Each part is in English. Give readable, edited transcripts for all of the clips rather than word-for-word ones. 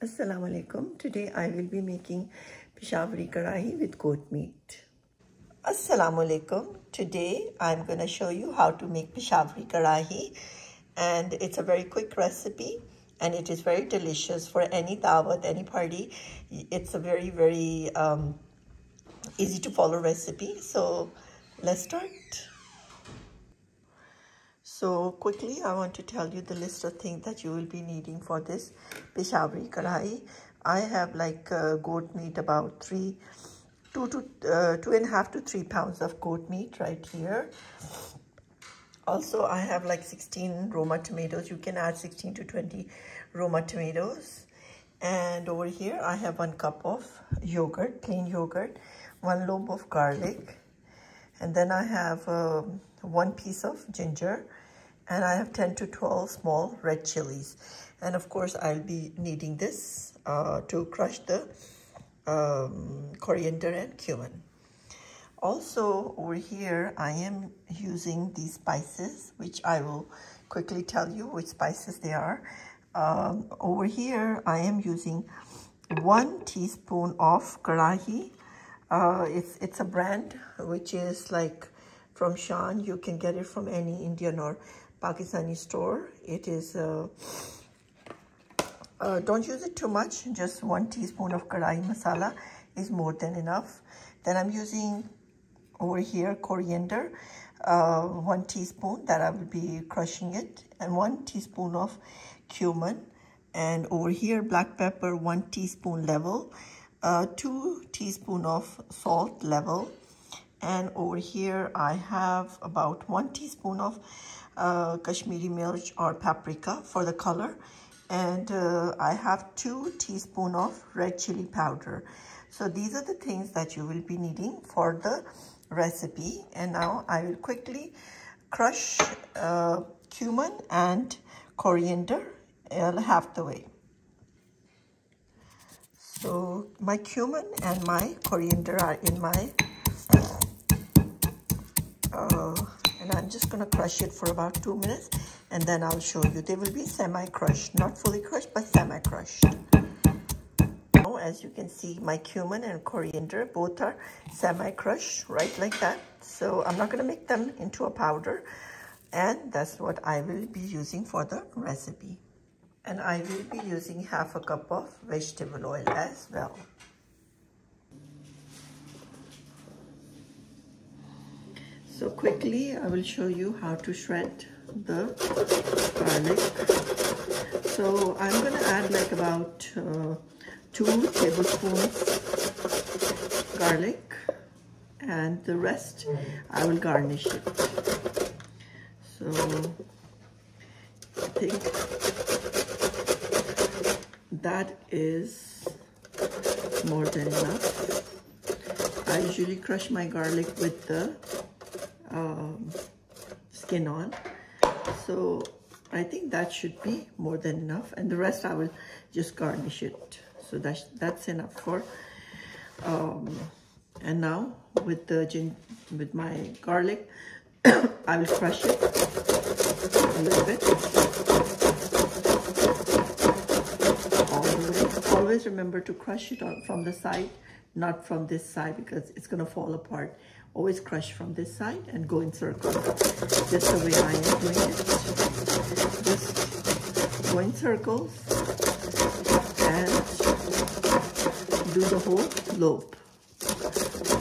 Assalamu alaikum. Today I will be making Peshawari karahi with goat meat. Assalamu alaikum. Today I'm going to show you how to make Peshawari karahi, and it's a very quick recipe and it is very delicious for any dawat, any party. It's a very easy to follow recipe. So let's start. So quickly, I want to tell you the list of things that you will be needing for this Peshawari karahi. I have like goat meat, about 2.5 to 3 pounds of goat meat right here. Also, I have like 16 Roma tomatoes. You can add 16 to 20 Roma tomatoes. And over here, I have 1 cup of yogurt, plain yogurt, 1 lobe of garlic. And then I have 1 piece of ginger. And I have 10 to 12 small red chilies. And of course, I'll be needing this to crush the coriander and cumin. Also, over here, I am using these spices, which I will quickly tell you which spices they are. Over here, I am using 1 teaspoon of karahi. It's a brand which is like from Shan. You can get it from any Indian or Pakistani store. It is, don't use it too much. Just 1 teaspoon of karahi masala is more than enough. Then I'm using over here coriander, 1 teaspoon that I will be crushing it, and 1 teaspoon of cumin. And over here black pepper, 1 teaspoon level, 2 teaspoon of salt level. And over here I have about 1 teaspoon of Kashmiri mirch or paprika for the color, and I have 2 teaspoon of red chili powder. So these are the things that you will be needing for the recipe. And now I will quickly crush cumin and coriander half the way. So my cumin and my coriander are in my and I'm just going to crush it for about 2 minutes, and then I'll show you. They will be semi-crushed, not fully crushed, but semi-crushed. Now, as you can see, my cumin and coriander both are semi-crushed, right like that. So I'm not going to make them into a powder, and that's what I will be using for the recipe. And I will be using half a cup of vegetable oil as well. So quickly, I will show you how to shred the garlic. So I'm going to add like about 2 tablespoons garlic, and the rest I will garnish it. So I think that is more than enough. I usually crush my garlic with the skin on, so I think that should be more than enough, and the rest I will just garnish it. So that's enough for and now with my garlic I will crush it a little bit all the way. Always remember to crush it from the side, not from this side, because it's going to fall apart. Always crush from this side and go in circles, just the way I am doing it. Just go in circles and do the whole lobe,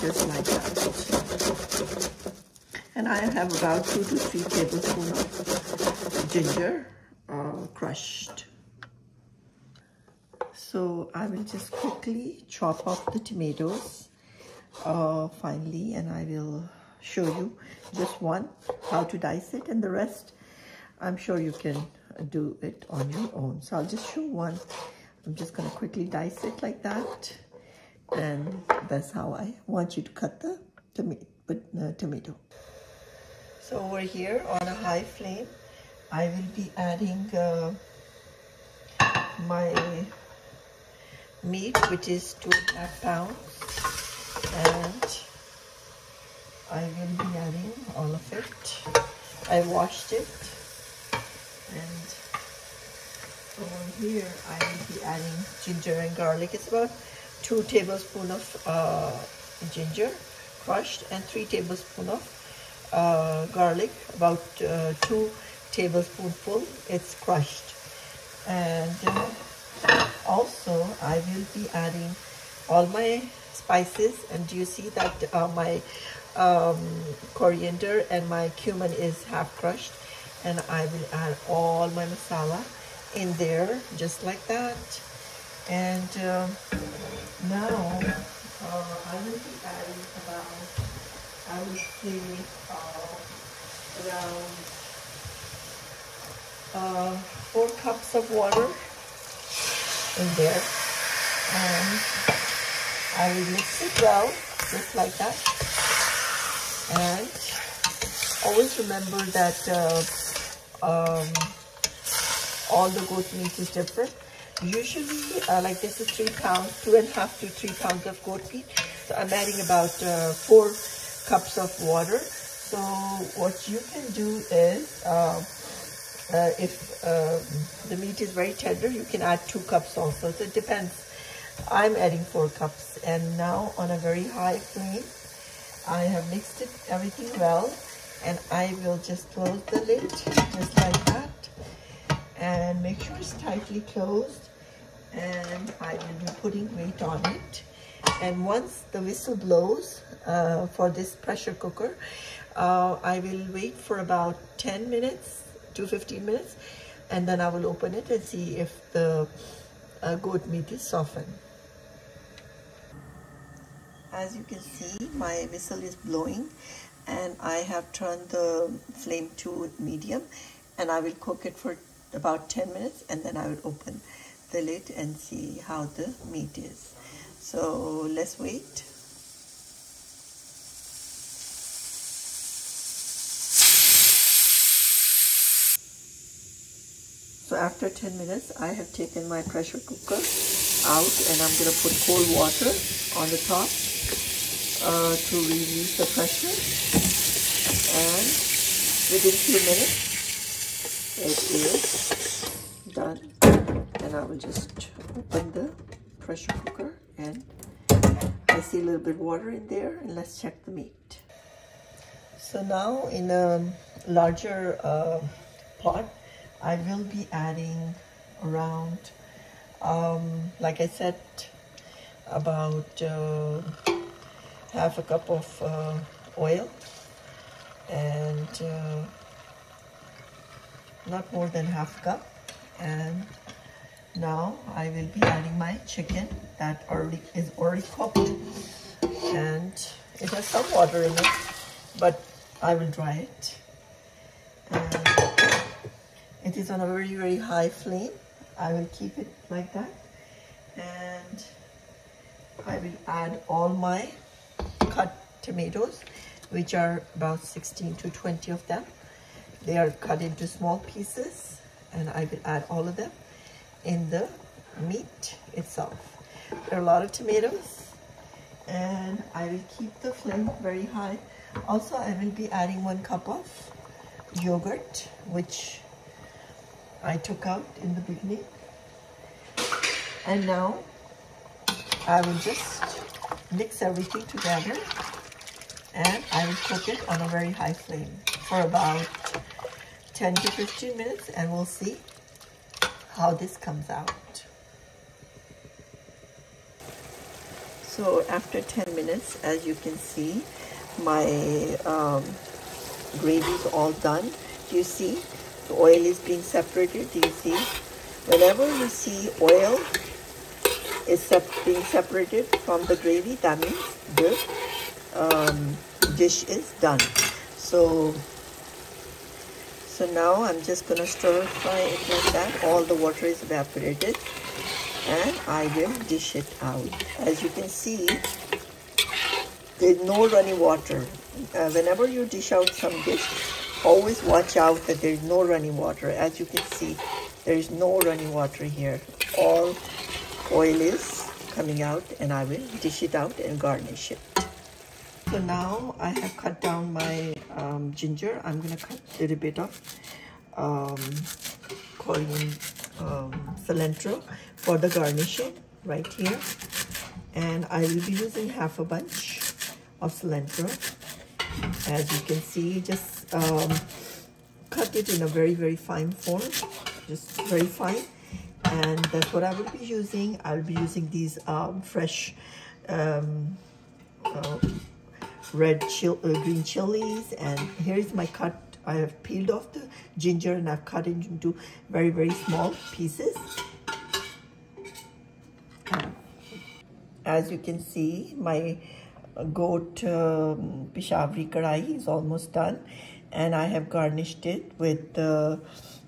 just like that. And I have about 2 to 3 tablespoons of ginger crushed. So I will just quickly chop up the tomatoes finely, and I will show you just one, how to dice it, and the rest I'm sure you can do it on your own. So I'll just show one. I'm just going to quickly dice it like that, and that's how I want you to cut the tomato. So over here on a high flame, I will be adding my meat, which is 2.5 pounds. And I will be adding all of it. I washed it, and Over here, I will be adding ginger and garlic. It's about 2 tablespoons of ginger crushed and 3 tablespoons of garlic, about 2 tablespoonfuls. It's crushed. And also I will be adding all my spices, and do you see that my coriander and my cumin is half crushed, and I will add all my masala in there just like that. And now I will be adding about, I would say, around 4 cups of water in there, and I will mix it well just like that. And always remember that all the goat meat is different. Usually, like this is 3 pounds, 2.5 to 3 pounds of goat meat. So I'm adding about 4 cups of water. So what you can do is, if the meat is very tender, you can add 2 cups also. So it depends. I'm adding 4 cups, and now on a very high flame, I have mixed it everything well, and I will just close the lid just like that, and make sure it's tightly closed, and I will be putting weight on it. And once the whistle blows for this pressure cooker, I will wait for about 10 minutes to 15 minutes, and then I will open it and see if the goat meat is softened. As you can see, my whistle is blowing, and I have turned the flame to medium, and I will cook it for about 10 minutes, and then I will open the lid and see how the meat is. So let's wait. So after 10 minutes, I have taken my pressure cooker out, and I'm going to put cold water on the top to release the pressure. And within a few minutes, it is done. And I will just open the pressure cooker, and I see a little bit of water in there, and let's check the meat. So now in a larger pot, I will be adding around, like I said, about half a cup of oil, and not more than half a cup. And now I will be adding my chicken that is already cooked, and it has some water in it, but I will dry it. And it is on a very, very high flame. I will keep it like that, and I will add all my cut tomatoes, which are about 16 to 20 of them. They are cut into small pieces, and I will add all of them in the meat itself. There are a lot of tomatoes, and I will keep the flame very high. Also, I will be adding 1 cup of yogurt, which I took out in the beginning. And now I will just mix everything together, and I will cook it on a very high flame for about 10 to 15 minutes, and we'll see how this comes out. So after 10 minutes, as you can see, my gravy is all done. Do you see? The oil is being separated. Do you see? Whenever you see oil is being separated from the gravy, that means the dish is done. So now I'm just going to stir fry it like that. All the water is evaporated, and I will dish it out. As you can see, there's no running water. Whenever you dish out some dish, always watch out that there is no running water. As you can see, there is no running water here. All oil is coming out, and I will dish it out and garnish it. So now I have cut down my ginger. I'm going to cut a little bit of cilantro for the garnishing right here. And I will be using half a bunch of cilantro. As you can see, just cut it in a very, very fine form, just very fine. And that's what I will be using. I'll be using these fresh green chilies. And here is my cut. I have peeled off the ginger and I've cut it into very, very small pieces. As you can see, my goat Peshawari karahi is almost done, and I have garnished it with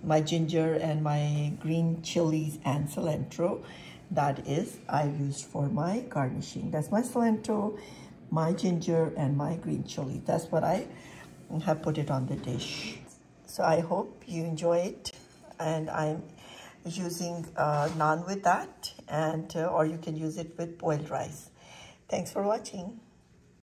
my ginger and my green chilies and cilantro. That is, I used for my garnishing. That's my cilantro, my ginger, and my green chili. That's what I have put it on the dish. So I hope you enjoy it, and I'm using naan with that, and or you can use it with boiled rice. Thanks for watching.